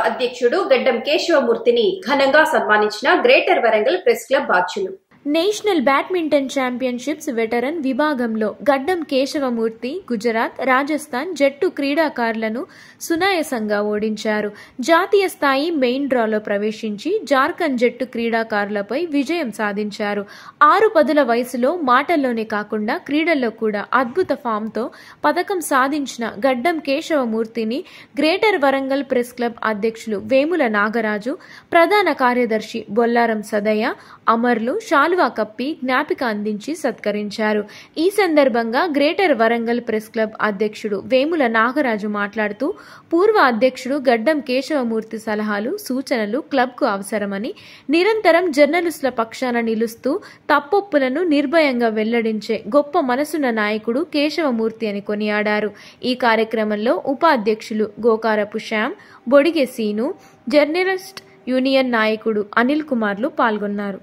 అధ్యక్షుడు గడ్డం కేశవమూర్తిని ఘనంగా సన్మానించిన గ్రేటర్ వరంగల్ ప్రెస్ క్లబ్ బాధ్యులు. నేషనల్ బ్యాడ్మింటన్ ఛాంపియన్షిప్స్ వెటరన్ విభాగంలో గడ్డం కేశవమూర్తి గుజరాత్, రాజస్థాన్ జట్టు క్రీడాకారులను సునాయాసంగా ఓడించారు. జాతీయ స్థాయి మెయిన్ డ్రాలో ప్రవేశించి జార్ఖండ్ జట్టు క్రీడాకారులపై విజయం సాధించారు. 6 పదుల వయసులో మాటల్లోనే కాకుండా క్రీడల్లో కూడా అద్భుత ఫామ్తో పతకం సాధించిన గడ్డం కేశవమూర్తిని గ్రేటర్ వరంగల్ ప్రెస్ క్లబ్ అధ్యక్షులు వేముల నాగరాజు, ప్రధాన కార్యదర్శి బొల్లారం సదయ్య, అమర్లు శాలువా కప్పి జ్ఞాపిక అందించి సత్కరించారు. ఈ సందర్భంగా గ్రేటర్ వరంగల్ ప్రెస్ క్లబ్ అధ్యక్షుడు వేముల నాగరాజు మాట్లాడుతూ, పూర్వ అధ్యక్షుడు గడ్డం కేశవమూర్తి సలహాలు, సూచనలు క్లబ్కు అవసరమని, నిరంతరం జర్నలిస్టుల పక్షాన నిలుస్తూ తప్పొప్పులను నిర్భయంగా వెల్లడించే గొప్ప మనసున్న నాయకుడు కేశవమూర్తి అని కొనియాడారు. ఈ కార్యక్రమంలో ఉపాధ్యక్షులు గోకారపు శ్యామ్, బొడిగె సీను, జర్నలిస్ట్ యూనియన్ నాయకుడు అనిల్ కుమార్లు పాల్గొన్నారు.